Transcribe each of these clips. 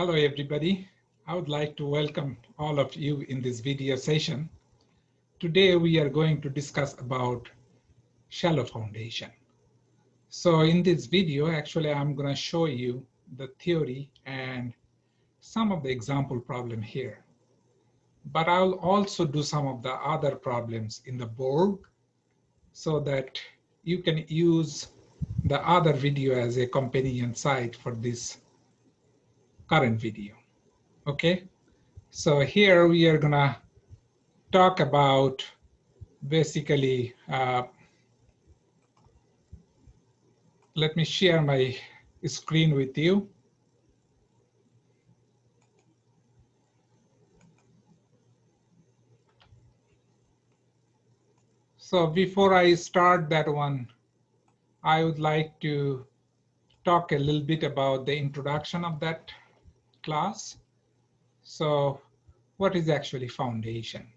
Hello, everybody. I would like to welcome all of you in this video session. Today, we are going to discuss about shallow foundation. So in this video, actually, I'm going to show you the theory and some of the example problem here. But I'll also do some of the other problems in the board so that you can use the other video as a companion site for this current video. Okay, so here we are gonna talk about basically, let me share my screen with you. So before I start that one, I would like to talk a little bit about the introduction of that class. So what is actually foundation?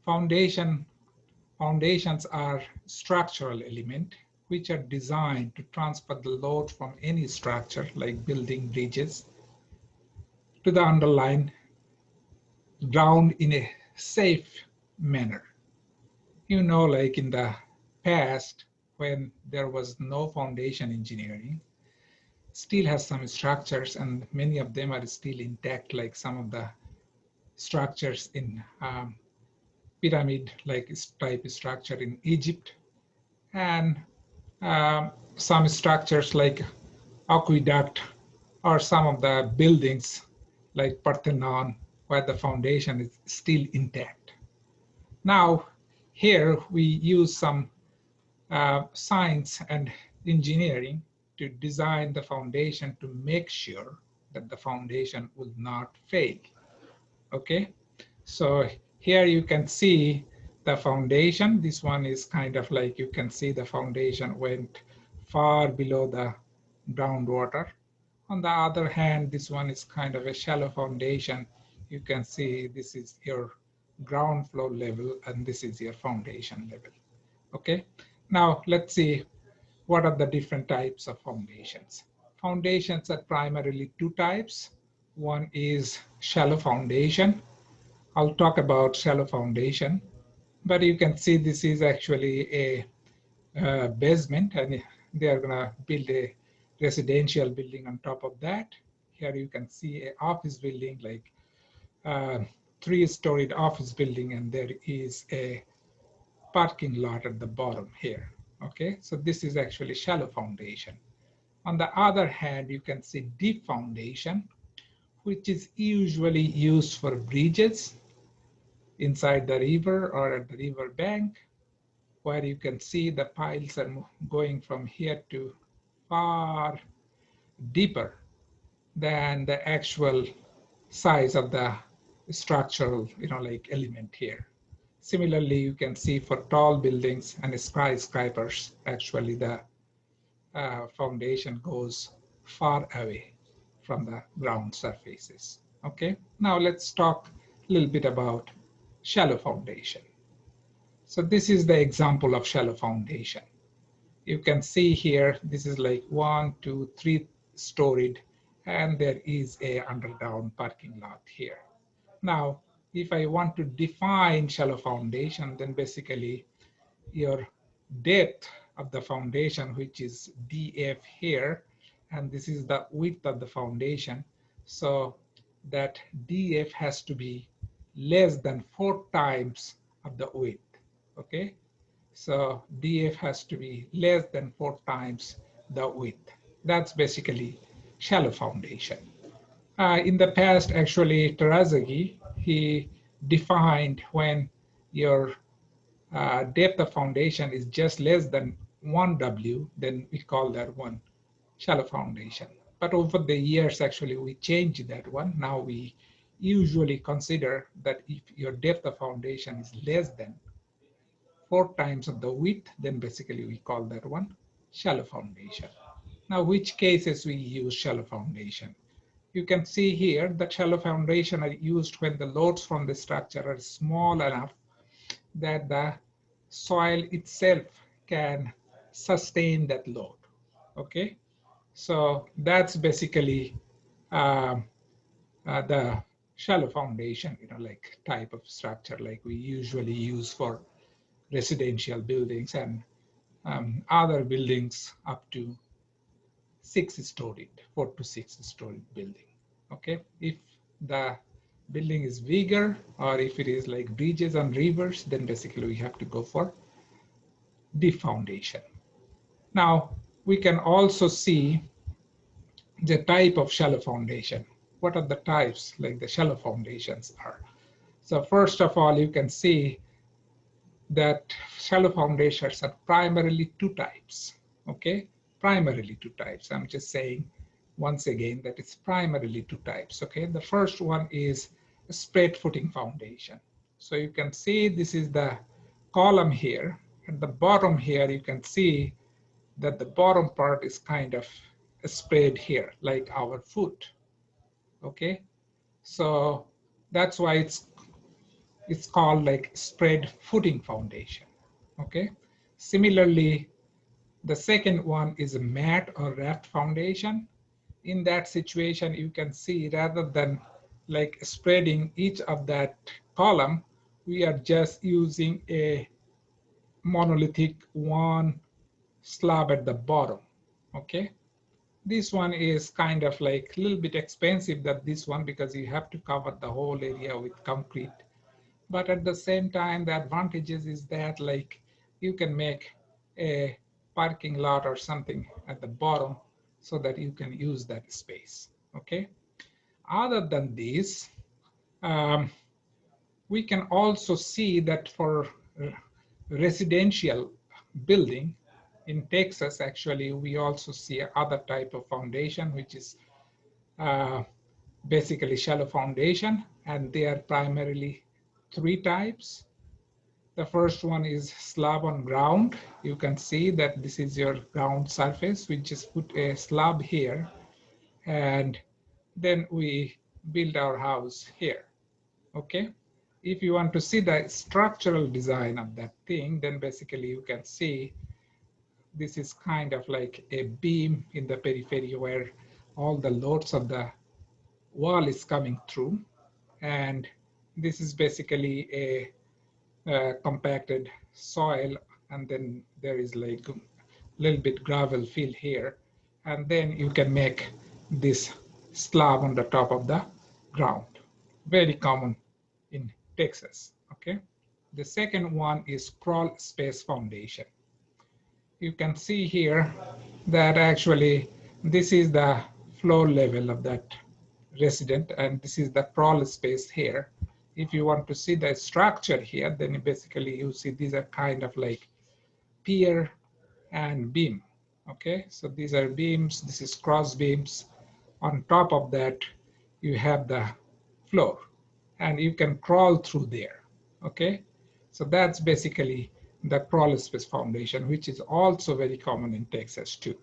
Foundations are structural element which are designed to transfer the load from any structure like building, bridges to the underlying ground in a safe manner. You know, like in the past, when there was no foundation engineering, steel has some structures and many of them are still intact, like some of the structures in pyramid like type structure in Egypt, and some structures like aqueduct or some of the buildings like Parthenon where the foundation is still intact. Now here we use some science and engineering to design the foundation to make sure that the foundation will not fail. Okay, so here you can see the foundation. This one is kind of like you can see the foundation went far below the groundwater. On the other hand, this one is kind of a shallow foundation. You can see this is your ground floor level and this is your foundation level. Okay, now let's see what are the different types of foundations. Foundations are primarily two types. One is shallow foundation. I'll talk about shallow foundation, but you can see this is actually a basement and they are gonna build a residential building on top of that. Here you can see an office building, like three-storied office building, and there is a parking lot at the bottom here. Okay, so this is actually shallow foundation. On the other hand, you can see deep foundation, which is usually used for bridges inside the river or at the river bank, where you can see the piles are going from here to far deeper than the actual size of the structural, like element here. Similarly, you can see for tall buildings and skyscrapers, actually the foundation goes far away from the ground surfaces. Okay, now let's talk a little bit about shallow foundation. So this is the example of shallow foundation. You can see here, this is like 1, 2, 3 storied, and there is a underground parking lot here. Now, if I want to define shallow foundation, then basically your depth of the foundation, which is df here, and this is the width of the foundation. So that df has to be less than 4 times of the width. Okay, so df has to be less than 4 times the width. That's basically shallow foundation. In the past, actually, Tarzaghi, he defined when your depth of foundation is just less than 1 W, then we call that one shallow foundation. But over the years, actually, we changed that one. Now we usually consider that if your depth of foundation is less than 4 times of the width, then basically we call that one shallow foundation. Now, which cases we use shallow foundation? You can see here that shallow foundation are used when the loads from the structure are small enough that the soil itself can sustain that load. Okay, so that's basically the shallow foundation, like type of structure like we usually use for residential buildings and other buildings up to 6-storied, 4 to 6 storied building. Okay, if the building is bigger or if it is like bridges and rivers, then basically we have to go for deep foundation. Now we can also see the type of shallow foundation. What are the types like the shallow foundations are? So first of all, you can see that shallow foundations are primarily two types. Okay, primarily two types. I'm just saying once again that it's primarily two types. Okay, the first one is a spread footing foundation. So you can see this is the column here. At the bottom here, you can see that the bottom part is kind of spread here, like our foot. Okay, so that's why it's called like spread footing foundation. Okay, similarly, the second one is a mat or raft foundation. In that situation, you can see rather than like spreading each of that column, we are just using a monolithic one slab at the bottom. Okay, this one is kind of like a little bit expensive than this one because you have to cover the whole area with concrete. But at the same time, the advantages is that like you can make a parking lot or something at the bottom so that you can use that space. Okay. Other than this, um, we can also see that for residential building in Texas, actually, we also see other type of foundation, which is uh, basically shallow foundation, and they are primarily three types. The first one is slab on ground. You can see that this is your ground surface. We just put a slab here, and then we build our house here. Okay. If you want to see the structural design of that thing, then basically you can see this is kind of like a beam in the periphery where all the loads of the wall is coming through. And this is basically a compacted soil, and then there is like a little bit gravel fill here, and then you can make this slab on the top of the ground. Very common in Texas. Okay, the second one is crawl space foundation. You can see here that actually this is the floor level of that resident, and this is the crawl space here. If you want to see the structure here, then basically you see these are kind of like pier and beam. Okay, so these are beams, this is cross beams. On top of that, you have the floor, and you can crawl through there. Okay, so that's basically the crawl space foundation, which is also very common in Texas too.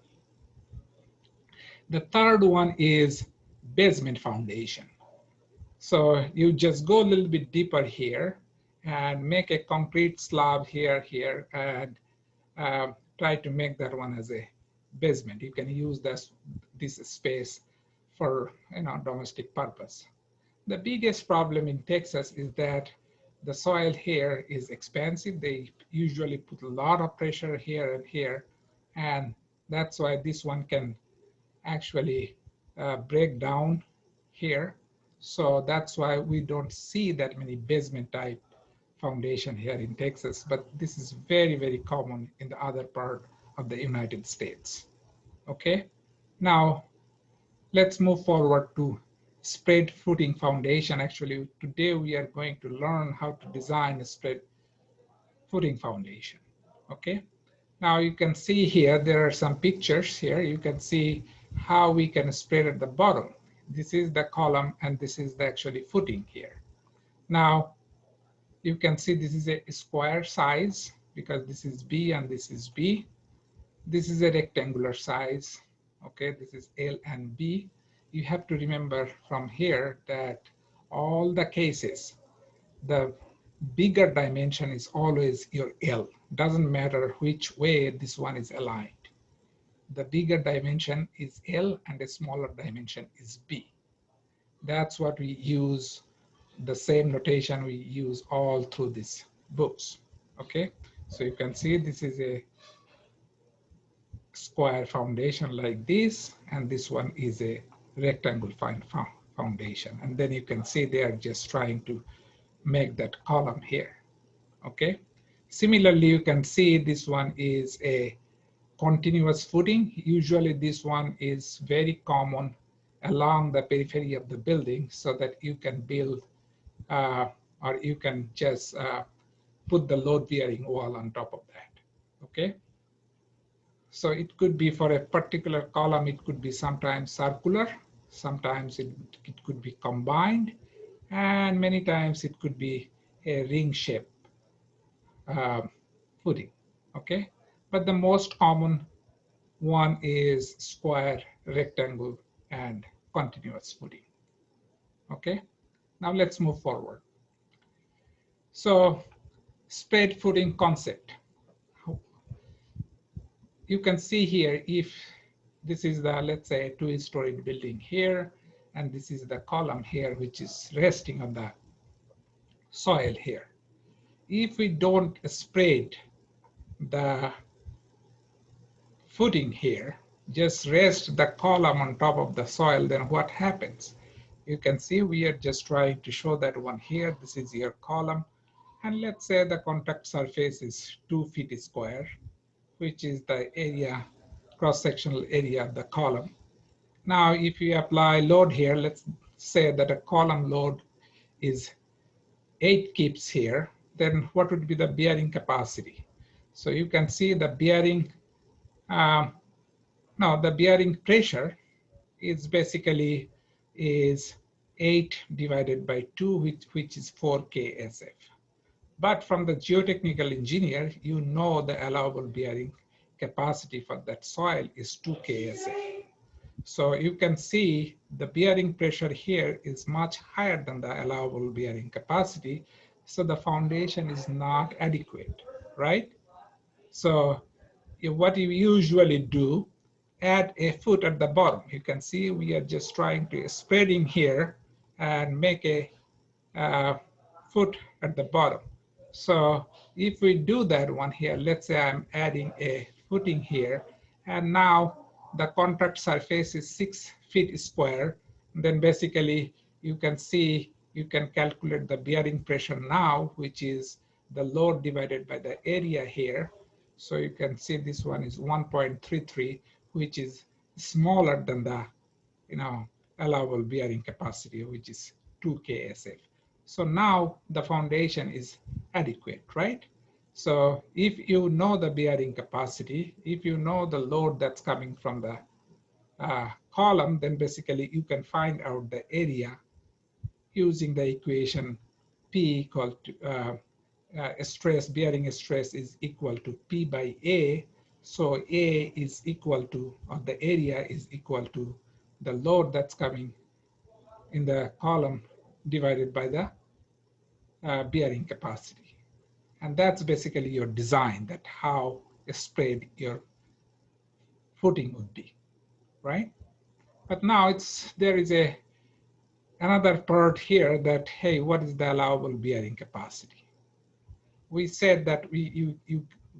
The third one is basement foundation. So you just go a little bit deeper here and make a concrete slab here, and try to make that one as a basement. You can use this space for domestic purpose. The biggest problem in Texas is that the soil here is expensive. They usually put a lot of pressure here and here, and that's why this one can actually break down here. So that's why we don't see that many basement type foundation here in Texas, but this is very, very common in the other part of the United States. Okay, now let's move forward to spread footing foundation. Actually, today we are going to learn how to design a spread footing foundation. Okay, now you can see here, there are some pictures here. You can see how we can spread at the bottom. This is the column and this is the actually footing here. Now you can see this is a square size because this is B and this is B. This is a rectangular size. Okay, this is L and B. You have to remember from here that all the cases, the bigger dimension is always your L. Doesn't matter which way this one is aligned. The bigger dimension is L and a smaller dimension is B. That's what we use, the same notation we use all through these books. Okay, so you can see this is a square foundation like this, and this one is a rectangle foundation. And then you can see they are just trying to make that column here. Okay. Similarly, you can see this one is a continuous footing. Usually this one is very common along the periphery of the building so that you can build uh, or you can just put the load bearing wall on top of that. Okay. So it could be for a particular column, it could be sometimes circular, sometimes it could be combined, and many times it could be a ring shape uh, footing. Okay. But the most common one is square, rectangle, and continuous footing. Okay. Now let's move forward. So spread footing concept. You can see here if this is the, let's say, two-story building here, and this is the column here, which is resting on the soil here. If we don't spread the footing here, just rest the column on top of the soil, then what happens? You can see we are just trying to show that one here. This is your column. And let's say the contact surface is 2 feet square, which is the area, cross-sectional area of the column. Now, if you apply load here, let's say that a column load is 8 kips here, then what would be the bearing capacity? So you can see the bearing, now the bearing pressure is basically is 8 divided by 2, which is 4 KSF. But from the geotechnical engineer, you know the allowable bearing capacity for that soil is 2 KSF. So you can see the bearing pressure here is much higher than the allowable bearing capacity. So the foundation is not adequate, right? So what you usually do, add a foot at the bottom. You can see we are just trying to spreading here and make a foot at the bottom. So if we do that one here, let's say I'm adding a footing here, and now the contact surface is 6 feet square, then basically you can see, you can calculate the bearing pressure now, which is the load divided by the area here. So you can see this one is 1.33, which is smaller than the allowable bearing capacity, which is 2 KSF. So now the foundation is adequate, right? So if you know the bearing capacity, if you know the load that's coming from the column, then basically you can find out the area using the equation P equal to stress, bearing stress is equal to P by A. So A is equal to, or the area is equal to the load that's coming in the column divided by the bearing capacity. And that's basically your design, that how spread your footing would be, right? But now there is another part here that, hey, what is the allowable bearing capacity? We said that you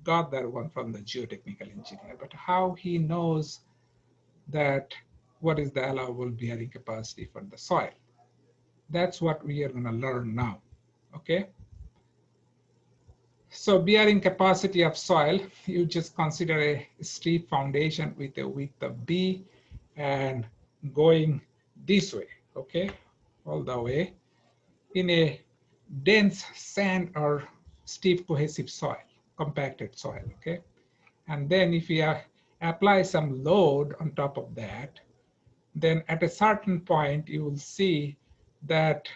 got that one from the geotechnical engineer, but how he knows that what is the allowable bearing capacity for the soil? That's what we are going to learn now, okay? So bearing capacity of soil, you just consider a steep foundation with a width of B and going this way, okay, all the way in a dense sand or steep cohesive soil, compacted soil, okay? And then if you apply some load on top of that, then at a certain point you will see that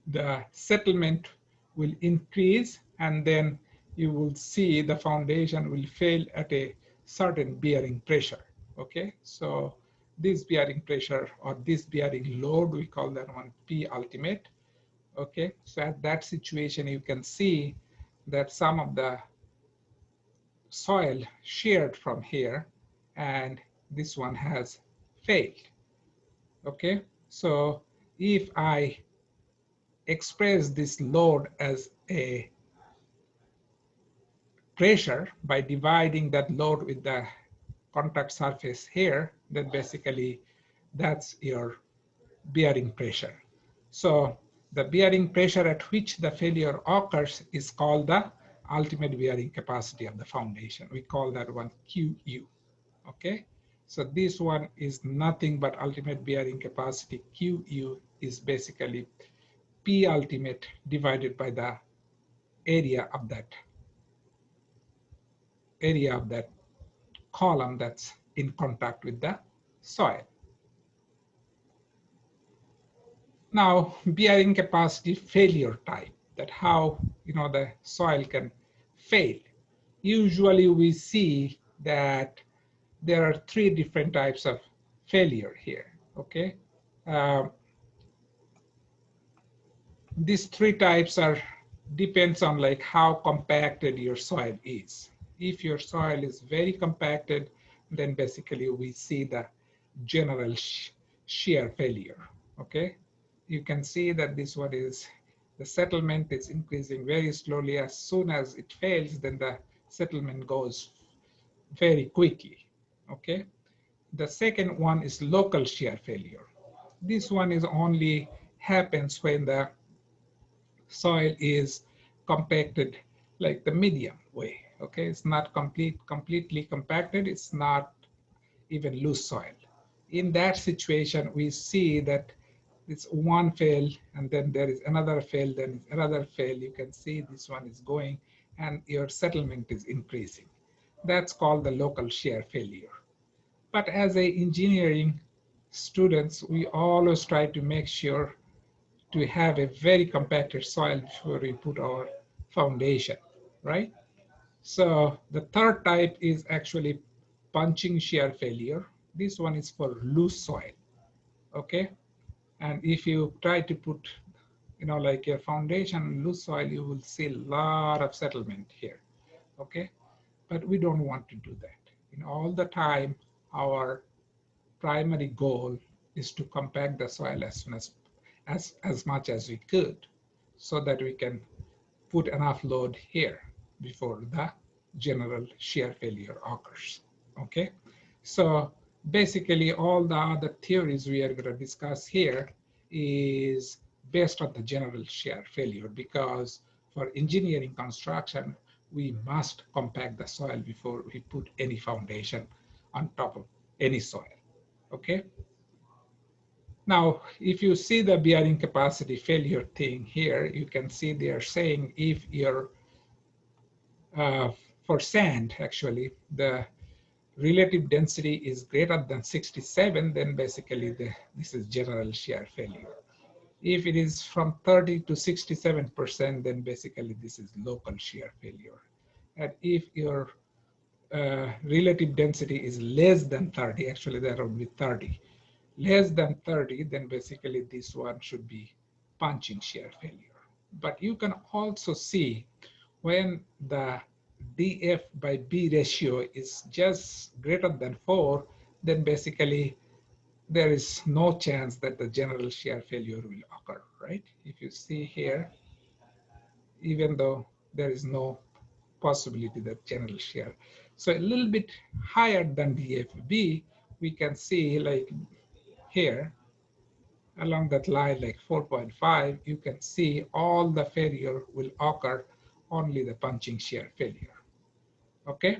the settlement will increase, and then you will see the foundation will fail at a certain bearing pressure. Okay, so this bearing pressure or this bearing load, we call that one P ultimate. Okay, so at that situation you can see that some of the soil sheared from here, and this one has failed. Okay, so if I express this load as a pressure by dividing that load with the contact surface here, then basically that's your bearing pressure. So the bearing pressure at which the failure occurs is called the ultimate bearing capacity of the foundation. We call that one QU, okay? So this one is nothing but ultimate bearing capacity. QU is basically P ultimate divided by the area of that column that's in contact with the soil. Now, bearing capacity failure type, that how the soil can fail. Usually we see that there are three different types of failure here, okay? Uh, these three types are depends on like how compacted your soil is. If your soil is very compacted, then basically we see the general shear failure, okay? You can see that this one is, the settlement is increasing very slowly. As soon as it fails, then the settlement goes very quickly, okay? The second one is local shear failure. This one is only happens when the soil is compacted like the medium way, okay? It's not completely compacted, it's not even loose soil. In that situation, we see that it's one fail, and then there is another fail, then another fail. You can see this one is going, and your settlement is increasing. That's called the local shear failure. But as a engineering students, we always try to make sure to have a very compacted soil before we put our foundation, right? So the third type is actually punching shear failure. This one is for loose soil, okay? And if you try to put, like your foundation loose soil, you will see a lot of settlement here, okay? But we don't want to do that. All the time, our primary goal is to compact the soil as soon as much as we could, so that we can put enough load here before the general shear failure occurs, okay? So basically all the other theories we are going to discuss here is based on the general shear failure, because for engineering construction, we must compact the soil before we put any foundation on top of any soil, okay? Now, if you see the bearing capacity failure thing here, you can see they are saying if you're, for sand, actually, the relative density is greater than 67, then basically this is general shear failure. If it is from 30 to 67%, then basically this is local shear failure. And if your relative density is less than 30, actually there will be 30, less than 30, then basically this one should be punching shear failure. But you can also see when the dF by B ratio is just greater than 4, then basically there is no chance that the general shear failure will occur, right? If you see here, even though there is no possibility that general shear. So a little bit higher than DFB, we can see like here, along that line like 4.5, you can see all the failure will occur, only the punching shear failure, okay?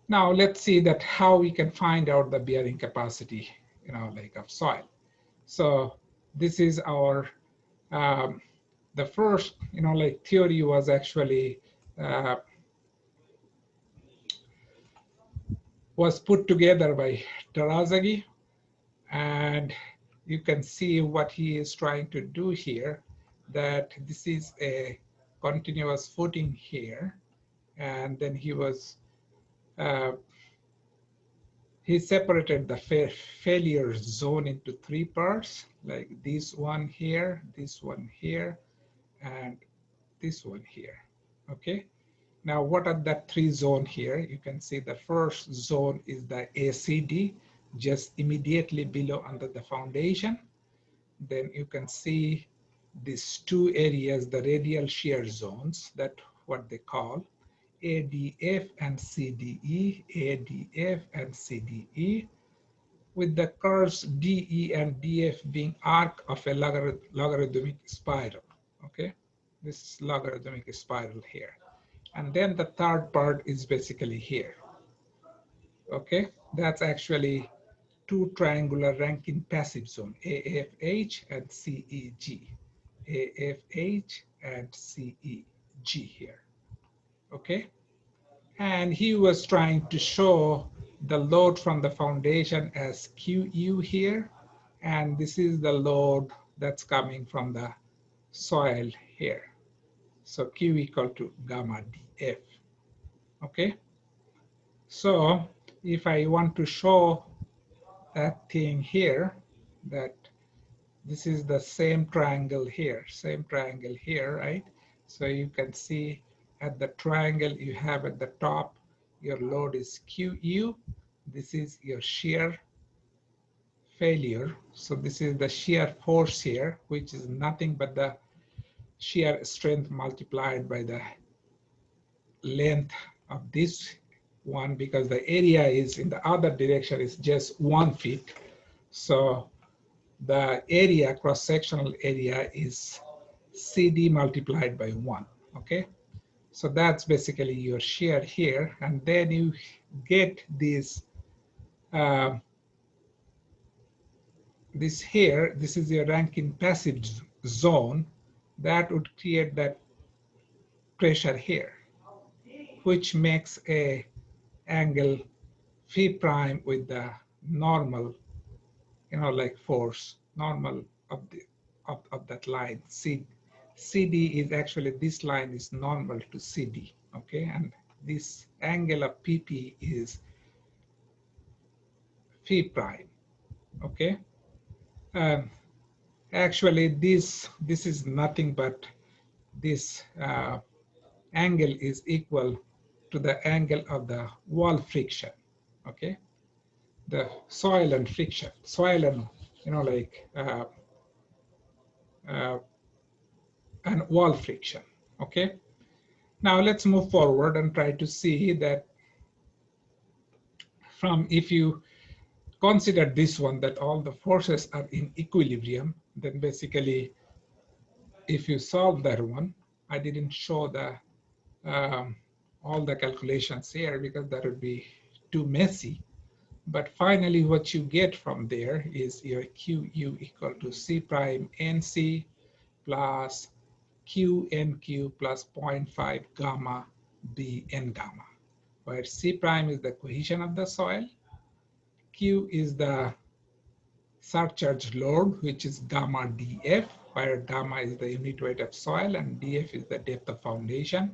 Now let's see that how we can find out the bearing capacity, like of soil. So this is our, the first, like theory was actually, was put together by Tarzaghi, and you can see what he is trying to do here, that this is a continuous footing here, and then uh, he separated the failure zone into three parts, like this one here, and this one here, okay? Now, what are the three zones here? You can see the first zone is the ACD. just immediately below under the foundation. Then you can see these two areas, the radial shear zones, that what they call ADF and CDE, ADF and CDE, with the curves DE and DF being arc of a logarithmic spiral, okay? This logarithmic spiral here. And then the third part is basically here, okay? That's actually two triangular Rankine passive zone, AFH and CEG. AFH and CEG here, okay? And he was trying to show the load from the foundation as QU here, and this is the load that's coming from the soil here. So Q equal to gamma DF, okay? So if I want to show that thing here, that this is the same triangle here, right? So you can see at the triangle you have at the top, your load is QU. This is your shear failure. So this is the shear force here, which is nothing but the shear strength multiplied by the length of this one, because the area is in the other direction is just 1 feet. So the area, cross-sectional area, is CD multiplied by 1, okay? So that's basically your shear here, and then you get this, this here, this is your Rankine passive zone, that would create that pressure here, which makes a angle phi prime with the normal, like force, normal of the of that line. CD is actually, this line is normal to CD, okay? And this angle of PP is phi prime, okay? Um, Actually, this is nothing but this angle is equal to the angle of the wall friction, okay? The soil and friction, soil and, like, uh, and wall friction, okay? Now let's move forward and try to see that from, if you consider this one, that all the forces are in equilibrium, then basically if you solve that one, I didn't show the all the calculations here because that would be too messy. But finally, what you get from there is your QU equal to C prime NC plus QNQ plus 0.5 gamma B N gamma, where C prime is the cohesion of the soil, Q is the surcharge load, which is gamma DF, where gamma is the unit weight of soil and DF is the depth of foundation.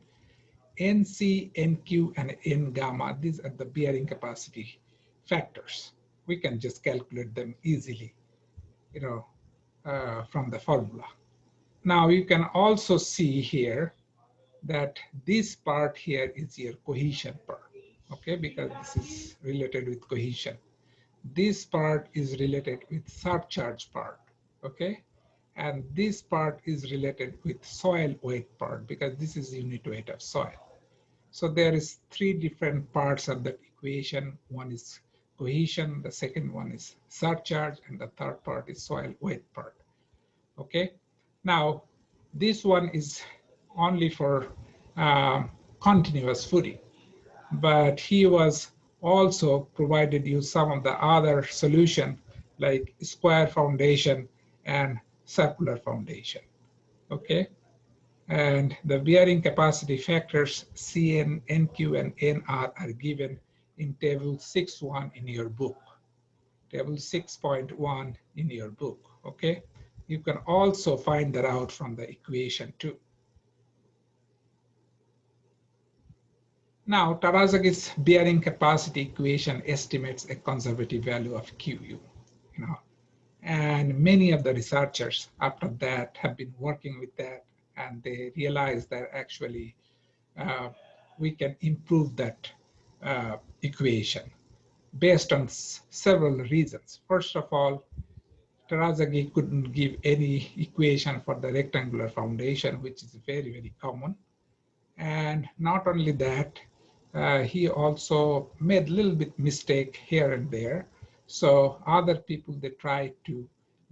NC, NQ, and N gamma, these are the bearing capacity factors. We can just calculate them easily, from the formula. Now you can also see here that this part here is your cohesion part, okay, because this is related with cohesion. This part is related with surcharge part, okay? And this part is related with soil weight part because this is unit weight of soil. So there is three different parts of that equation. One is cohesion, the second one is surcharge, and the third part is soil weight part, okay? Now, this one is only for continuous footing, but he was also provided you some of the other solution like square foundation and circular foundation, okay? And the bearing capacity factors Cn, Nq, and Nr are given in table 6.1 in your book, table 6.1 in your book, okay? You can also find that out from the equation too. Now, Tarzaghi's bearing capacity equation estimates a conservative value of QU, and many of the researchers after that have been working with that, and they realize that actually we can improve that equation. based on several reasons. First of all, Tarzaghi couldn't give any equation for the rectangular foundation, which is very, very common. And not only that, he also made a little bit mistake here and there. So other people, they try to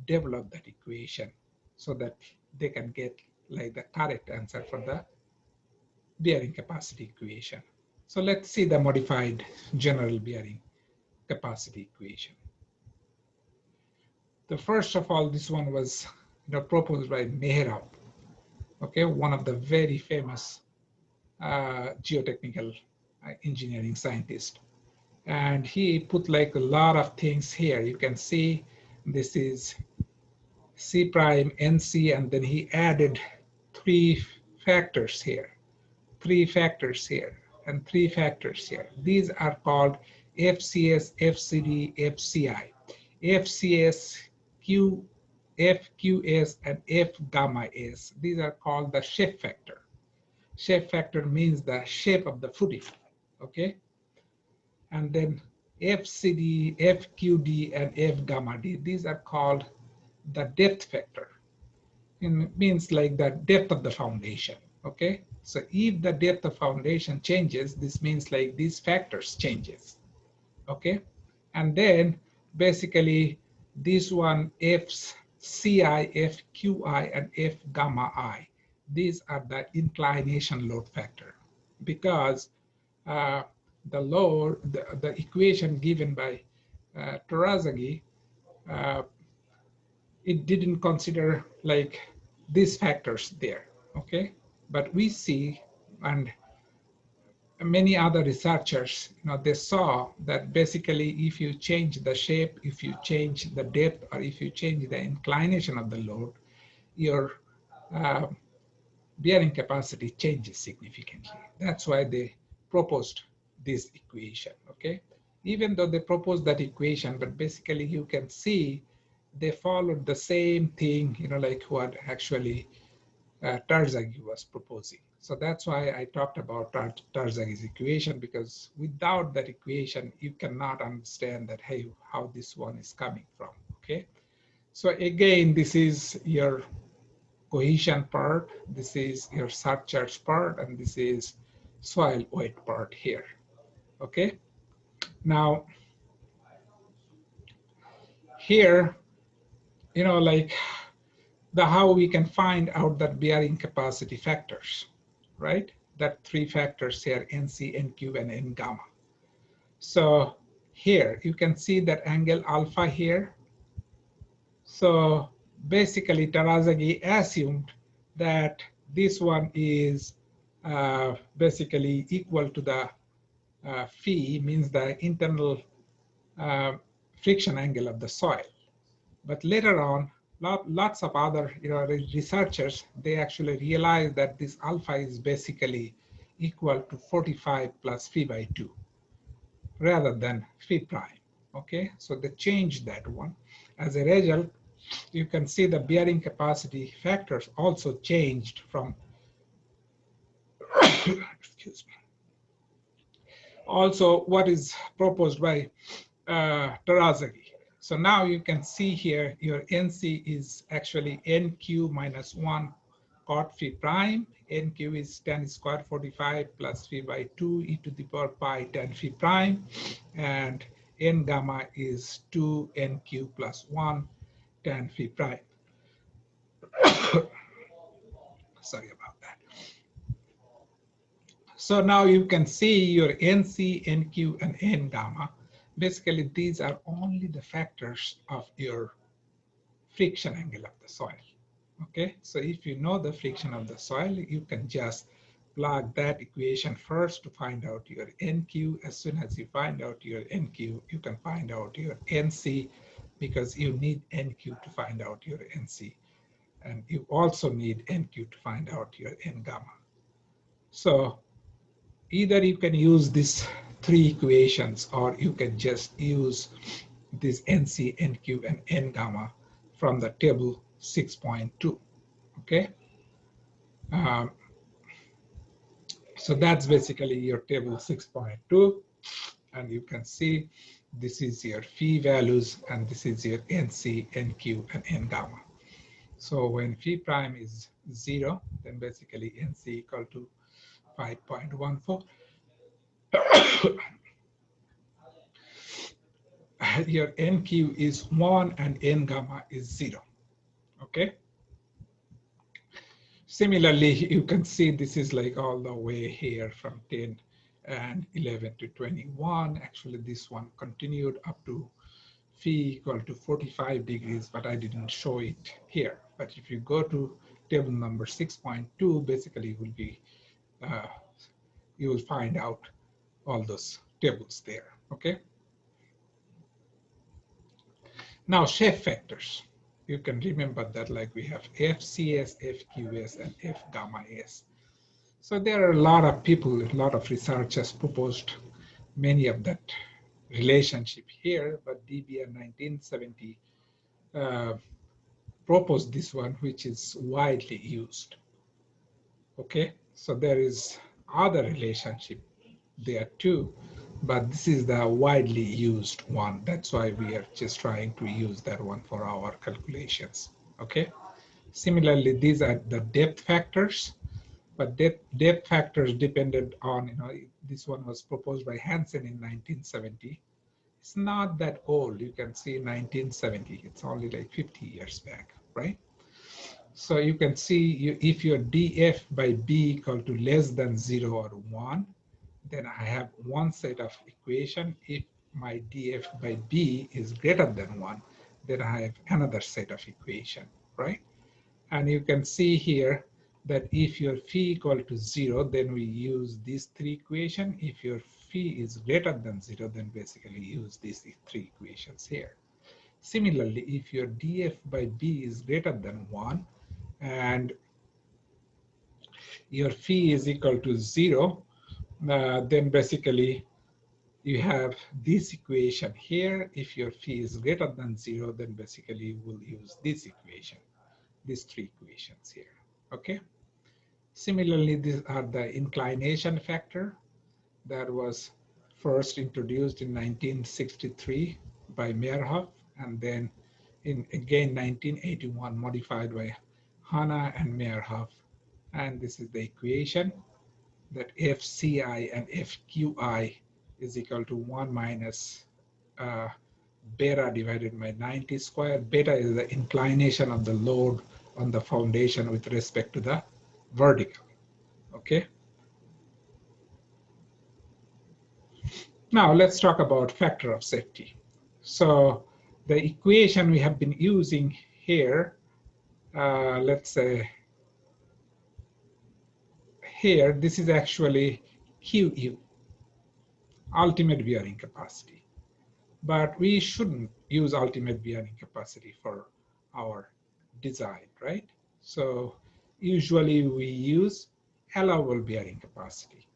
develop that equation so that they can get like the correct answer for the bearing capacity equation. So let's see the modified general bearing capacity equation. The first of all, this one was proposed by Mehrab, okay, one of the very famous geotechnical engineering scientist. And he put like a lot of things here. You can see this is C prime NC, and then he added three factors here, and three factors here. These are called FCS, FCD, FCI. FCS, Q, FQS, and F gamma S. These are called the shape factor. Shape factor means the shape of the footing, okay? And then FCD, FQD, and F gamma D, these are called the depth factor. It means like the depth of the foundation, okay? So if the depth of foundation changes, this means like these factors changes, okay? And then basically this one FCI, FQI, and F gamma I, these are the inclination load factor, because the load, the equation given by Tarzaghi, it didn't consider like these factors there, okay? But we see, and many other researchers, they saw that basically if you change the shape, if you change the depth, or if you change the inclination of the load, your bearing capacity changes significantly. That's why they proposed this equation, okay? Even though they proposed that equation, but basically you can see they followed the same thing, like what actually Tarzaghi was proposing. So that's why I talked about Tarzaghi's equation, because without that equation, you cannot understand that, hey, how this one is coming from, okay? So again, this is your cohesion part, this is your surcharge part, and this is soil weight part here, okay? Now, here, like how we can find out that bearing capacity factors, right? That three factors here, NC, NQ, and N gamma. So here, you can see that angle alpha here. So basically, Tarzaghi assumed that this one is basically equal to the phi, means the internal friction angle of the soil. But later on, lots of other researchers, they actually realized that this alpha is basically equal to 45 plus phi by 2 rather than phi prime. Okay, so they changed that one. As a result, you can see the bearing capacity factors also changed from excuse me. Also, what is proposed by Tarzaghi. So now you can see here your NC is actually NQ minus 1 cot phi prime. NQ is tan squared 45 plus phi by 2 e to the power pi tan phi prime. And N gamma is 2 NQ plus 1 tan phi prime. Sorry about that. So now you can see your NC, NQ, and N gamma. Basically, these are only the factors of your friction angle of the soil. Okay, so if you know the friction of the soil, you can just plug that equation first to find out your NQ. As soon as you find out your NQ, you can find out your NC, because you need NQ to find out your NC. And you also need NQ to find out your N gamma. So either you can use these three equations, or you can just use this NC, NQ, and N gamma from the table 6.2. Okay. So that's basically your table 6.2. And you can see this is your phi values, and this is your NC, NQ, and N gamma. So when phi prime is 0, then basically NC equal to 5.14. Your NQ is 1 and N gamma is 0. Okay. Similarly, you can see this is like all the way here from 10 and 11 to 21. Actually, this one continued up to phi equal to 45 degrees, but I didn't show it here. But if you go to table number 6.2, basically uh, you will find out all those tables there. Okay. Now shape factors. You can remember that like we have FCS, FQS, and F gamma S. So there are a lot of people, a lot of researchers proposed many of that relationship here, but DBN 1970 proposed this one, which is widely used. Okay, so there is other relationship there too, but this is the widely used one. That's why we are just trying to use that one for our calculations. Okay, similarly, these are the depth factors. But depth factors depended on, this one was proposed by Hansen in 1970. It's not that old. You can see 1970. It's only like 50 years back, right? So you can see if your df by b equal to less than 0 or 1, then I have one set of equation. If my df by b is greater than 1, then I have another set of equation, right? And you can see here that if your phi equal to 0, then we use these three equations. If your phi is greater than 0, then basically use these three equations here. Similarly, if your df by b is greater than 1 and your phi is equal to 0, then basically you have this equation here. If your phi is greater than 0, then basically we'll use this equation, these three equations here. Okay. Similarly, these are the inclination factor that was first introduced in 1963 by Meyerhoff, and then in again 1981 modified by Hanna and Meyerhoff. And this is the equation that FCI and FQI is equal to 1 minus beta divided by 90 square. Beta is the inclination of the load on the foundation with respect to the vertical. Okay. Now let's talk about factor of safety. So the equation we have been using here, let's say here, this is actually QU, ultimate bearing capacity. But we shouldn't use ultimate bearing capacity for our design, right? So usually we use allowable bearing capacity.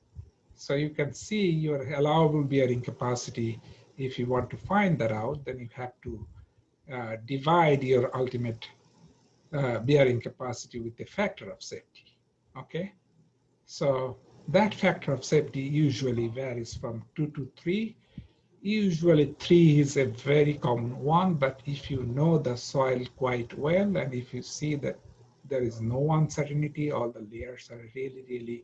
So you can see your allowable bearing capacity. If you want to find that out, then you have to divide your ultimate bearing capacity with the factor of safety. Okay, so that factor of safety usually varies from 2 to 3. Usually 3 is a very common one, but if you know the soil quite well and if you see that there is no uncertainty, all the layers are really, really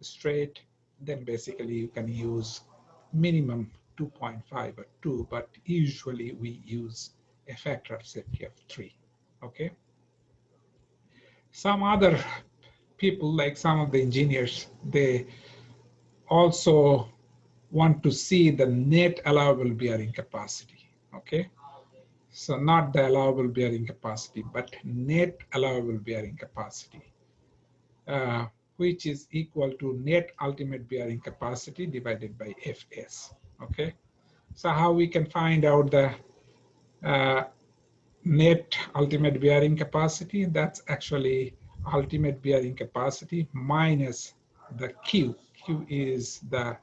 straight, then basically you can use minimum 2.5 or 2, but usually we use a factor of safety of 3. Okay. Some other people, like some of the engineers, they also want to see the net allowable bearing capacity. Okay. So not the allowable bearing capacity, but net allowable bearing capacity. Which is equal to net ultimate bearing capacity divided by Fs. Okay, so how we can find out the net ultimate bearing capacity? That's actually ultimate bearing capacity minus the Q. Q is the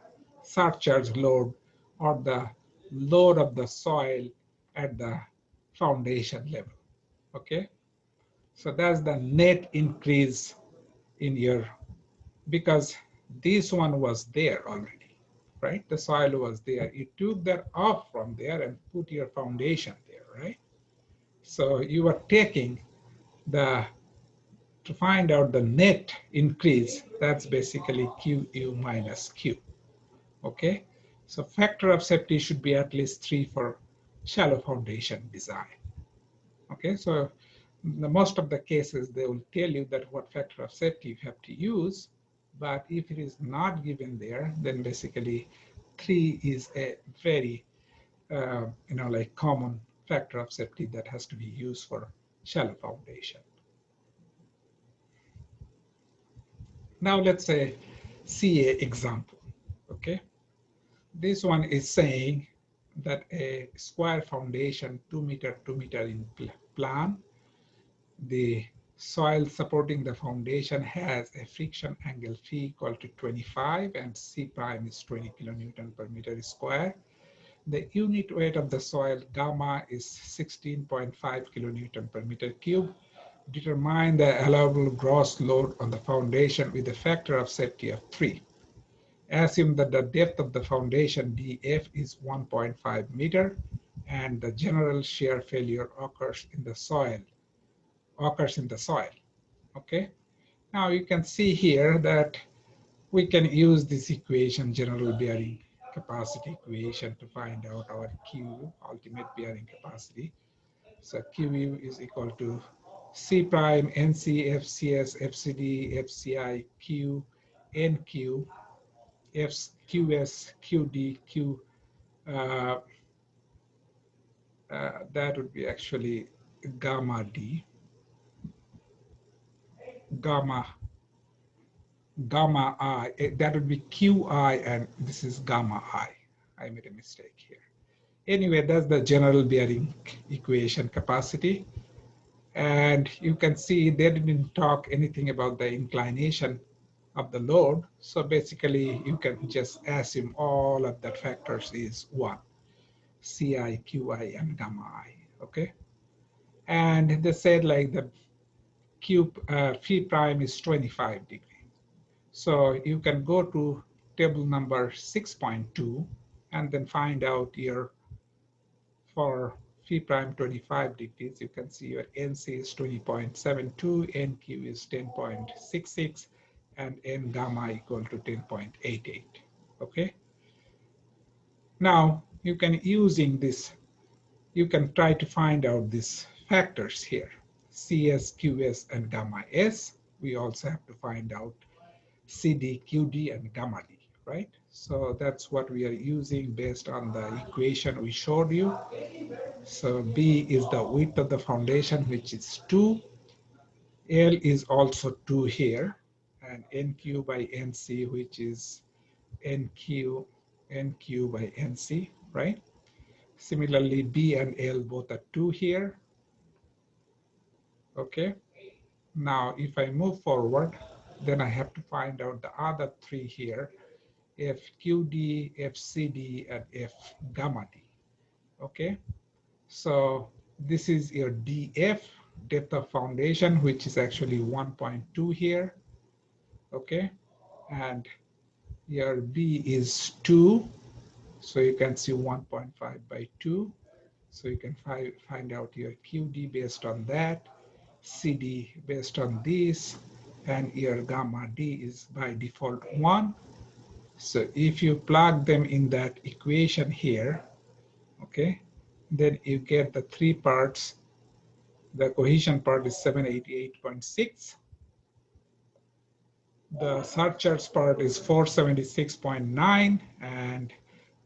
surcharge load or the load of the soil at the foundation level. Okay, so that's the net increase in your, because this one was there already. right? The soil was there. You took that off from there and put your foundation there, right? So you are taking the, to find out the net increase, that's basically QU minus Q, okay? So factor of safety should be at least 3 for shallow foundation design, okay? So the most of the cases, they will tell you that what factor of safety you have to use, but if it is not given there, then basically 3 is a very, like common factor of safety that has to be used for shallow foundation. Now let's say see a example, okay? This one is saying that a square foundation 2 meter in plan, the soil supporting the foundation has a friction angle phi equal to 25 and C prime is 20 kilonewton per meter square. The unit weight of the soil gamma is 16.5 kilonewton per meter cube. Determine the allowable gross load on the foundation with a factor of safety of 3. Assume that the depth of the foundation df is 1.5 meter and the general shear failure occurs in the soil. Okay. Now you can see here that we can use this equation, general bearing capacity equation, to find out our Q, ultimate bearing capacity. So QU is equal to C prime NC FCS FCD FCI Q NQ F QS QD Q. That would be actually gamma D, gamma gamma I. That would be QI, and this is gamma I. I made a mistake here. Anyway, that's the general bearing equation capacity. And you can see they didn't talk anything about the inclination of the load. So basically, you can just assume all of the factors is 1, Ci, Qi, and gamma I, okay? And they said like the phi prime is 25 degrees. So you can go to table number 6.2 and then find out your, for phi prime 25 degrees, you can see your NC is 20.72, NQ is 10.66, and N gamma equal to 10.88, okay? Now, you can using this, you can try to find out these factors here, CS, QS, and gamma S. We also have to find out CD, QD, and gamma D, right? So that's what we are using based on the equation we showed you. So B is the width of the foundation, which is 2. L is also 2 here, and NQ by NC, which is NQ by NC, right? Similarly, B and L both are 2 here. Okay. Now, if I move forward, then I have to find out the other 3 here, FQD, FCD, and F gamma D. Okay. So this is your DF, depth of foundation, which is actually 1.2 here. Okay. And your B is 2. So you can see 1.5 by 2. So you can find out your QD based on that, CD based on this, and your gamma D is by default 1. So if you plug them in that equation here, okay, then you get the 3 parts. The cohesion part is 788.6. The surcharge part is 476.9, and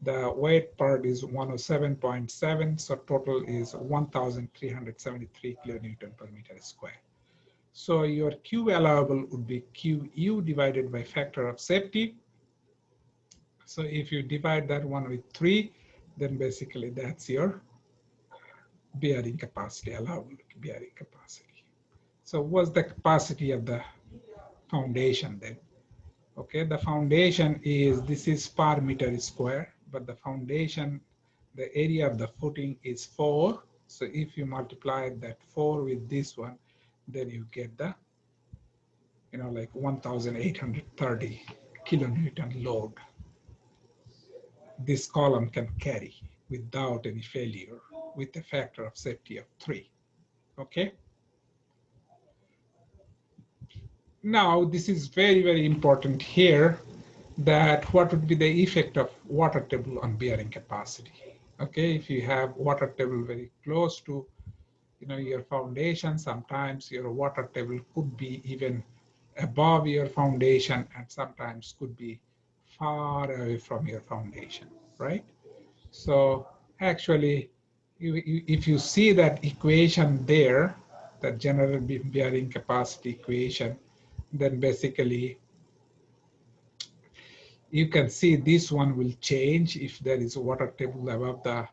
the weight part is 107.7. So total is 1,373 kilonewton per meter square. So your Q allowable would be QU divided by factor of safety. So if you divide that one with 3, then basically that's your bearing capacity, allowable bearing capacity. So what's the capacity of the foundation then? Okay, the foundation is, this is per meter square, but the foundation, the area of the footing is 4. So if you multiply that 4 with this one, then you get the, like 1,830 kilonewton load. this column can carry without any failure with a factor of safety of 3. Okay. Now, this is very, very important here, that what would be the effect of water table on bearing capacity. Okay, if you have water table very close to your foundation, sometimes your water table could be even above your foundation and sometimes could be far away from your foundation, right? So actually, if you see that equation there, the general bearing capacity equation, then basically you can see this one will change if there is a water table above the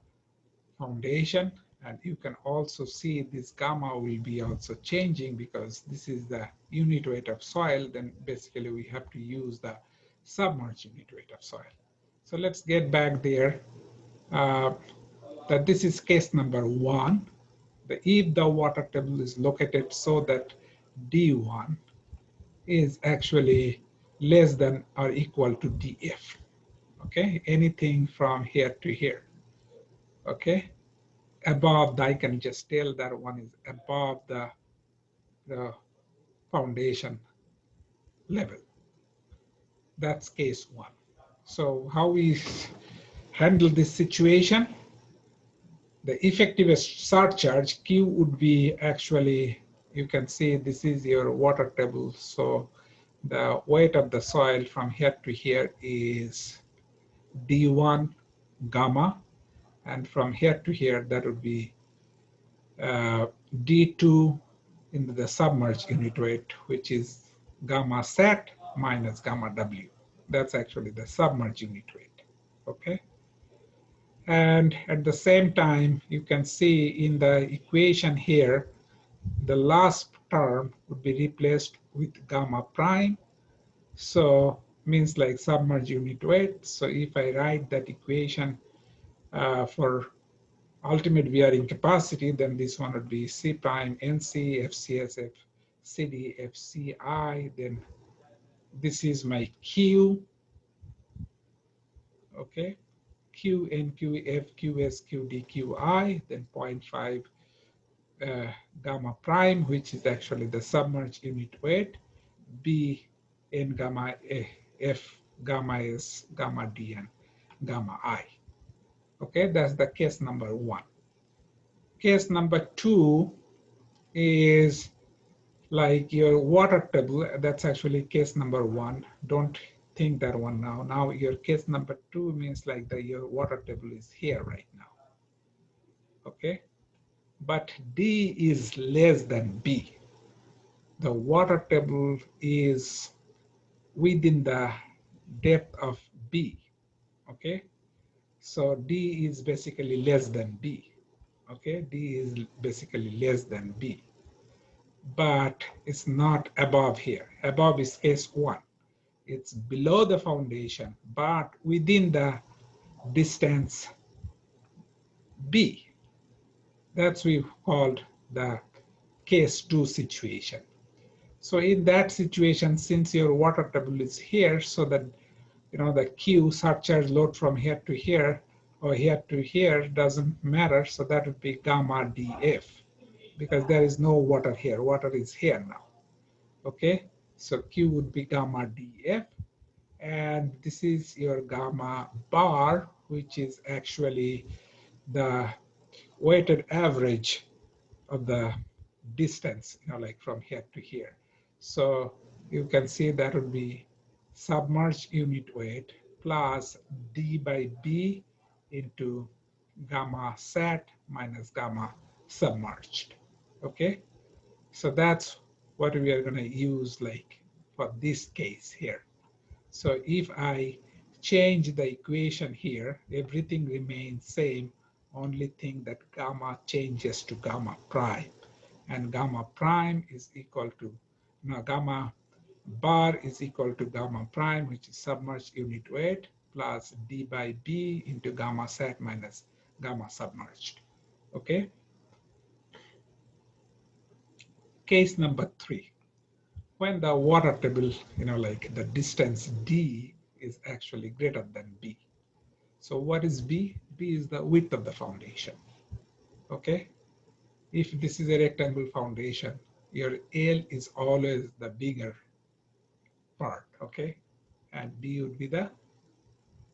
foundation. And you can also see this gamma will be also changing because this is the unit weight of soil. Then basically we have to use the submerged unit weight of soil. So let's get back there. That this is case number 1. If the water table is located so that D1 is actually less than or equal to DF. Okay, anything from here to here. Okay, above, I can just tell that one is above the foundation level. That's case 1. So how we handle this situation? The effective surcharge Q would be actually, you can see this is your water table. So the weight of the soil from here to here is D1 gamma. And from here to here, that would be D2 in the submerged unit weight, which is gamma sat minus gamma W. That's actually the submerged unit weight. Okay. And at the same time, you can see in the equation here, the last term would be replaced with gamma prime. So means like submerged unit weight. So if I write that equation for ultimate bearing capacity, then this one would be C prime NC FCSF CD FCI. Then this is my Q. Okay. Q NQF QS QD QI, then 0.5 gamma prime, which is actually the submerged unit weight, B N gamma F gamma S gamma D and gamma I. Okay, that's the case number 1. Case number 2 is like your water table. That's actually case number 1. Don't think that one now. Now your case number 2 means like your water table is here right now. Okay, but D is less than B. The water table is within the depth of B. Okay, so D is basically less than B. Okay, D is basically less than B, but it's not above here. Above is case 1. It's below the foundation, but within the distance B. That's we called the case 2 situation. So in that situation, since your water table is here, so that the Q surcharge load from here to here or here to here doesn't matter. So that would be gamma DF because there is no water here. Water is here now. Okay, so Q would be gamma DF, and this is your gamma bar, which is actually the weighted average of the distance, like from here to here. So you can see that would be submerged unit weight plus D by B into gamma sat minus gamma submerged. Okay, so that's what we are going to use like for this case here. So if I change the equation here, everything remains same, only thing that gamma changes to gamma prime. And gamma prime is equal to, gamma bar is equal to gamma prime, which is submerged unit weight, plus D by B into gamma sat minus gamma submerged. Okay. Case number 3. When the water table, like the distance D is actually greater than B. So what is B? B is the width of the foundation. Okay. If this is a rectangle foundation, your L is always the bigger part. Okay. And B would be the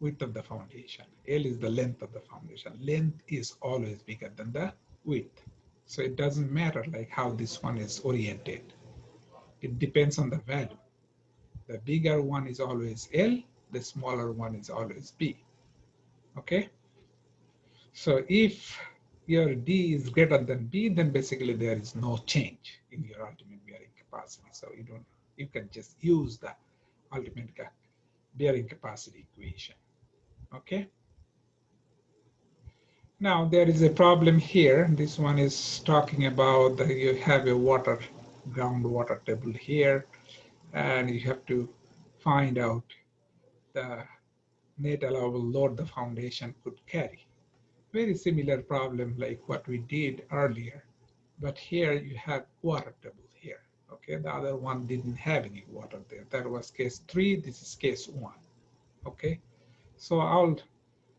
width of the foundation. L is the length of the foundation. Length is always bigger than the width. So it doesn't matter like how this one is oriented. It depends on the value. The bigger one is always L, the smaller one is always B. Okay? So if your D is greater than B, then basically there is no change in your ultimate bearing capacity. So you can just use the ultimate bearing capacity equation. Okay? Now there is a problem here. This one is talking about that you have a groundwater table here, and you have to find out the net allowable load the foundation could carry. Very similar problem like what we did earlier, but here you have water table here. Okay, the other one didn't have any water there. That was case 3, this is case 1. Okay, so I'll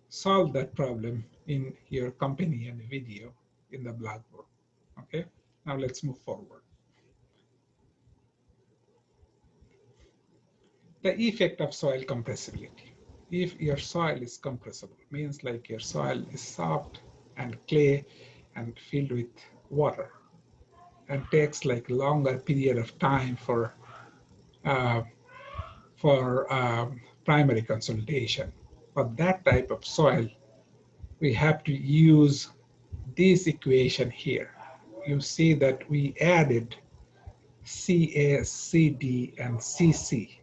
solve that problem in your companion video in the Blackboard. Okay, now let's move forward. The effect of soil compressibility. If your soil is compressible, means like your soil is soft and clay and filled with water and takes like longer period of time uh, for primary consolidation. For that type of soil, we have to use this equation here. You see that we added Ca, Cd, and Cc.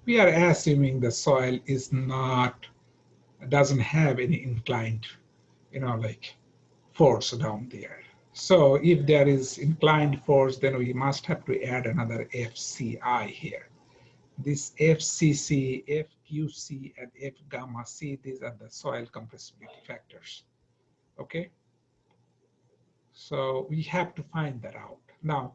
We are assuming the soil doesn't have any inclined, like force down there. So if there is inclined force, then we must have to add another FCI here. This FCC, FQC, and F gamma C, these are the soil compressibility factors. Okay? So we have to find that out. Now,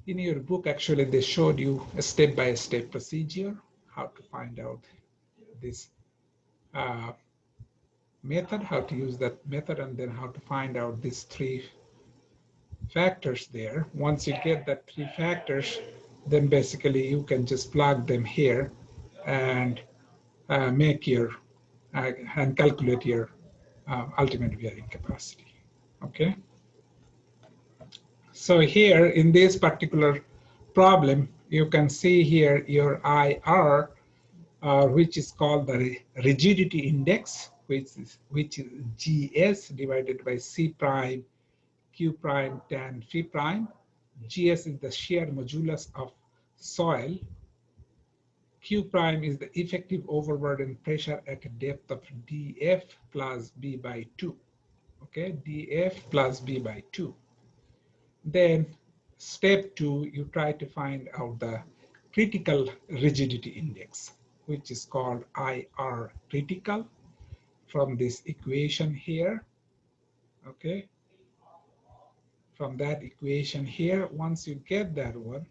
in your book, actually, they showed you a step-by-step procedure, how to find out this uh, method, how to use that method, and then how to find out these 3 factors there. Once you get that 3 factors, then basically you can just plug them here and make your and calculate your ultimate bearing capacity. Okay. So here in this particular problem, you can see here your IR, which is called the rigidity index, which is GS divided by C prime Q prime tan phi prime. GS is the shear modulus of soil. Q prime is the effective overburden pressure at a depth of dF plus B by 2. Okay, dF plus B by 2. Then step 2, you try to find out the critical rigidity index, which is called IR critical from this equation here. Okay, from that equation here, once you get that one,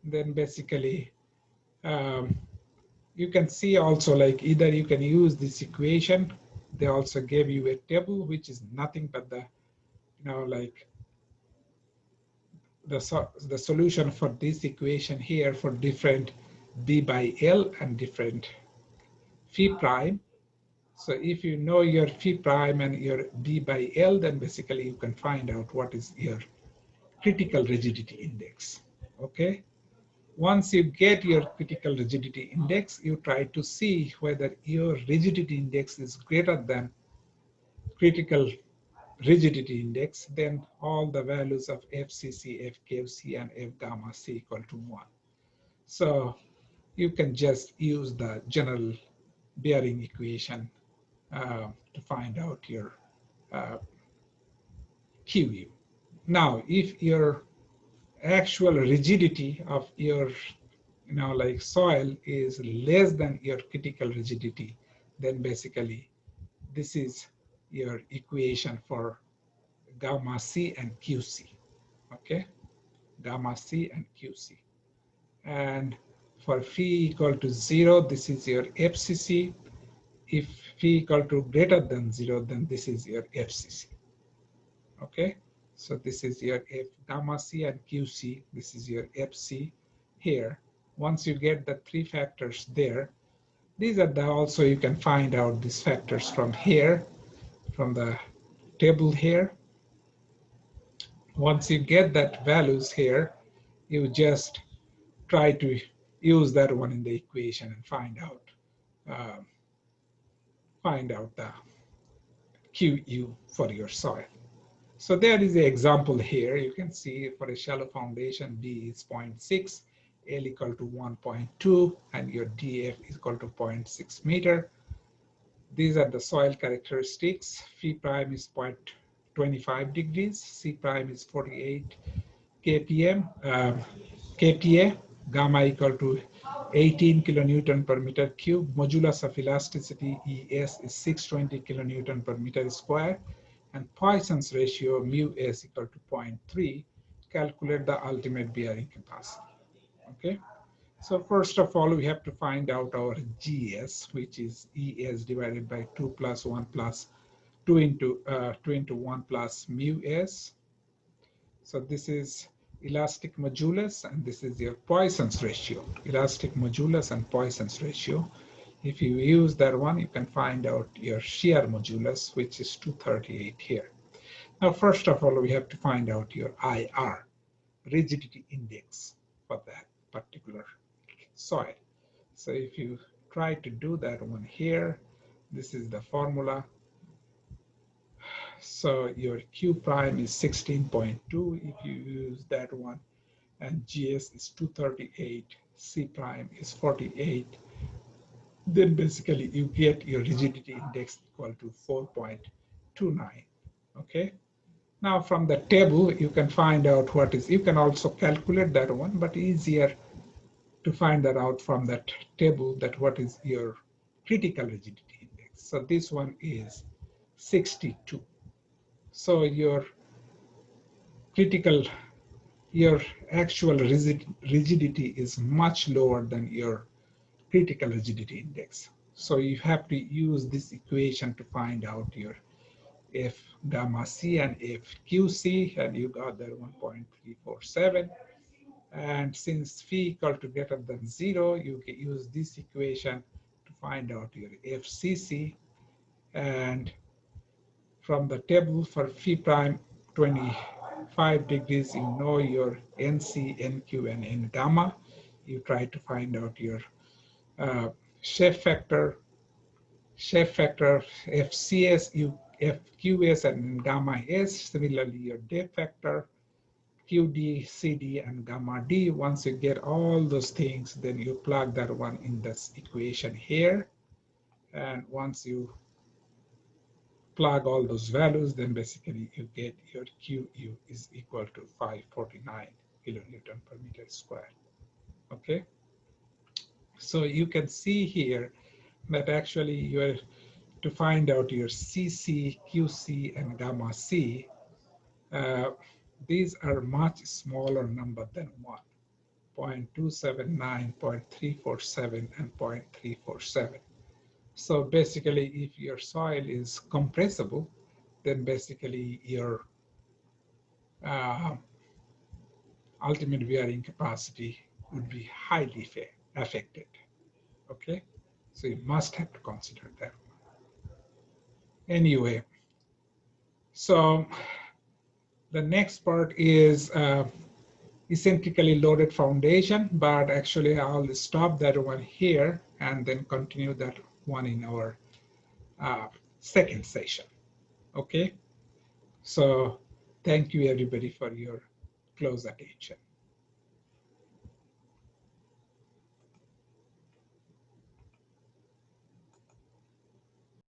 then basically you can see also like either you can use this equation. They also gave you a table which is nothing but the like the solution for this equation here for different B by L and different phi prime. So if you know your phi prime and your B by L, then basically you can find out what is your critical rigidity index. Okay. Once you get your critical rigidity index, you try to see whether your rigidity index is greater than critical rigidity index, then all the values of FCC, FKC, and F gamma C equal to 1. So you can just use the general bearing equation to find out your QU. Now, if your actual rigidity of your like soil is less than your critical rigidity, then basically this is your equation for gamma C and QC. Okay, gamma C and QC. And for phi equal to 0, this is your FCC. if phi equal to greater than 0, then this is your FCC. Okay, so this is your F gamma C and QC. This is your FC here. Once you get the three factors there, these are the also you can find out these factors from here, from the table here. Once you get that values here, you just try to use that one in the equation and uh, find out the QU for your soil. So there is an example here. You can see for a shallow foundation, D is 0.6, L equal to 1.2, and your DF is equal to 0.6 meter. These are the soil characteristics. Phi prime is 0.25 degrees, C prime is 48 kpm, kPa, gamma equal to 18 kilonewton per meter cube. Modulus of elasticity ES is 620 kilonewton per meter square, and Poisson's ratio mu s equal to 0.3. Calculate the ultimate bearing capacity. Okay. So first of all, we have to find out our GS, which is ES divided by 2 plus 1 plus 2 into 1 plus mu s. So this is elastic modulus, and this is your Poisson's ratio. Elastic modulus and Poisson's ratio. If you use that one, you can find out your shear modulus, which is 238 here. Now, first of all, we have to find out your IR, rigidity index, for that particular soil. So if you try to do that one here, this is the formula. So your Q prime is 16.2 if you use that one, and GS is 238, C prime is 48. Then basically you get your rigidity index equal to 4.29. Okay. Now from the table, you can find out what is, you can also calculate that one, but easier to find that out from that table, that what is your critical rigidity index. So this one is 62. So your critical, your actual rigidity is much lower than your critical rigidity index. So you have to use this equation to find out your F gamma C and F QC, and you got that 1.347. And since phi equal to greater than 0, you can use this equation to find out your FCC. And from the table for phi prime 25 degrees, you know your NC, NQ, and N gamma. You try to find out your shape factor, FCS, FQS, and gamma S. Similarly, your depth factor, QD, CD, and gamma D. Once you get all those things, then you plug that one in this equation here. And once you plug all those values, then basically you get your QU is equal to 549 kilonewton per meter square. Okay. So you can see here that actually you're to find out your CC, QC, and gamma C. These are much smaller number than 1. 0.279, 0.347, and 0.347. So basically, if your soil is compressible, then basically your ultimate bearing capacity would be highly affected. Okay, so you must have to consider that. Anyway, so the next part is eccentrically loaded foundation, but actually I'll stop that one here and then continue that one in our second session. Okay, so thank you everybody for your close attention.